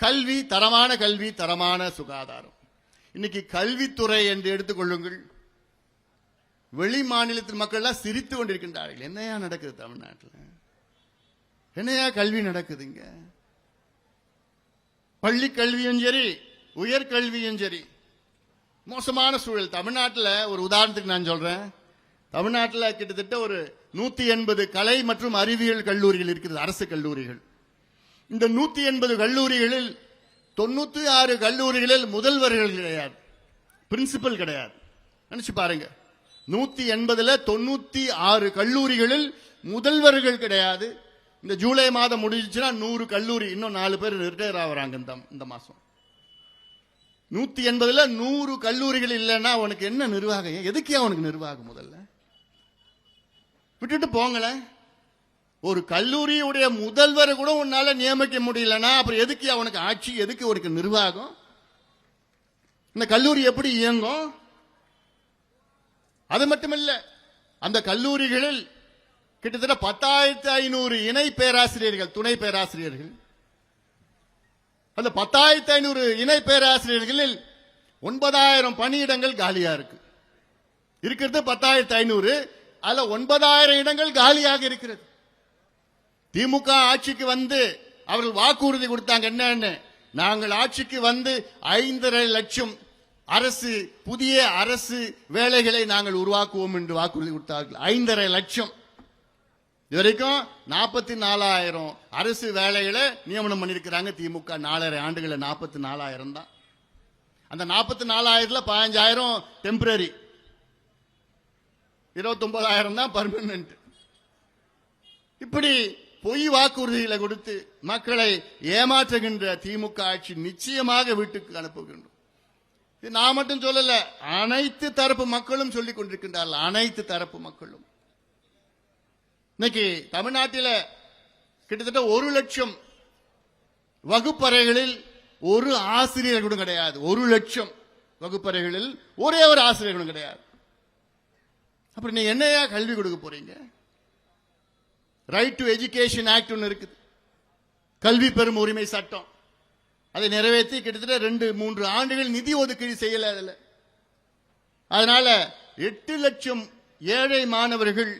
கல்வி, தரமான கல்வி, தரமான சுகாதாரம். இன்னைக்கு கல்வித்துறை என்று எடுத்துக்கொள்ளுங்கள், வெளி மாநிலத்தின் மக்கள் எல்லாம் சிரித்து கொண்டிருக்கின்றார்கள். என்னையா நடக்குது தமிழ்நாட்டில்? என்னையா கல்வி நடக்குதுங்க? பள்ளி கல்வியும் சரி, உயர்கல்வியும் சரி, மோசமான சூழல். தமிழ்நாட்டில் ஒரு உதாரணத்துக்கு நான் சொல்றேன். தமிழ்நாட்டில் கிட்டத்தட்ட ஒரு 180 கலை மற்றும் அறிவியல் கல்லூரிகள் இருக்கிறது, அரசு கல்லூரிகள். இந்த 180 கல்லூரிகளில் 96 கல்லூரிகளில் முதல்வர்கள் கிடையாது, பிரின்சிபல் கிடையாது. நினைச்சு பாருங்க, 180ல் 96 கல்லூரிகளில் முதல்வர்கள் கிடையாது. இந்த ஜூலை மாதம் முடிஞ்சுச்சுன்னா 100 கல்லூரி, இன்னும் 4 பேர் ரிட்டையர் ஆகுறாங்க இந்த மாசம். 180ல் 100 கல்லூரிகள் இல்லைன்னா அவனுக்கு என்ன நிர்வாகம்? எதுக்கே அவனுக்கு நிர்வாகம்? முதல்ல விட்டுட்டு போங்களேன். ஒரு கல்லூரியுடைய முதல்வரை கூட உன்னால நியமிக்க முடியலன்னா அப்புறம் எதுக்கு அவனுக்கு ஆட்சி? எதுக்கு அவனுக்கு நிர்வாகம்? இந்த கல்லூரி எப்படி இயங்கும்? அது மட்டுமல்ல, அந்த கல்லூரிகளில் கிட்டத்தட்ட 10,500 இணை பேராசிரியர்கள், துணை பேராசிரியர்கள். அந்த 10,500 இணை பேராசிரியர்களில் 9,000 பணியிடங்கள் காலியா இருக்கு. இருக்கிறது 10,500, அதுல 9,000 இடங்கள் காலியாக இருக்கிறது. திமுக ஆட்சிக்கு வந்து அவர்கள் வாக்குறுதி கொடுத்தாங்க. என்னன்னு? நாங்கள் ஆட்சிக்கு வந்து 5.5 லட்சம் புதிய அரசு வேலைகளை நாங்கள் உருவாக்குவோம் என்று வாக்குறுதி கொடுத்தார்கள். 5.5 லட்சம். இதுவரைக்கும் 44,000 அரசு வேலைகளை நியமனம் பண்ணிருக்கிறாங்க திமுக. 4.5 ஆண்டுகள் 44,000 தான். அந்த 44,000ல 15,000 டெம்பரரி, 29,000 தான் பர்மனன்ட். இப்படி பொய் வாக்குறுதிகளை கொடுத்து மக்களை ஏமாற்றுகின்ற திமுக ஆட்சி நிச்சயமாக வீட்டுக்கு அனுப்புகின்றோம். நான் மட்டும் சொல்லல, அனைத்து தரப்பு மக்களும் சொல்லிக் கொண்டிருக்கின்றார்கள். அனைத்து தரப்பு மக்களும். இன்னைக்கு தமிழ்நாட்டில் கிட்டத்தட்ட 1 லட்சம் வகுப்பறைகளில் ஒரு ஆசிரியர் கூட கிடையாது. 1 லட்சம் வகுப்பறைகளில் ஒரே ஒரு ஆசிரியர் கூட கிடையாது. அப்புறம் நீங்க என்னையா கல்வி கொடுக்க போறீங்க? ரைட் டு எஜுகேஷன் ஆக்ட் ஒன்று இருக்குது, கல்வி பெறும் உரிமை சட்டம். அதை நிறைவேற்றி கிட்டத்தட்ட 2-3 ஆண்டுகள் நிதி ஒதுக்கீடு செய்யல. அதில் அதனால 8 லட்சம் ஏழை மாணவர்கள்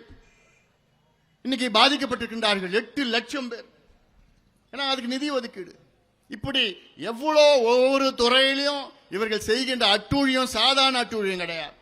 இன்னைக்கு பாதிக்கப்பட்டிருக்கின்றார்கள். 8 லட்சம் பேர். ஏன்னா அதுக்கு நிதி ஒதுக்கீடு. இப்படி எவ்வளோ ஒவ்வொரு துறையிலும் இவர்கள் செய்கின்ற அட்டூழியம் சாதாரண அட்டூழியம் கிடையாது.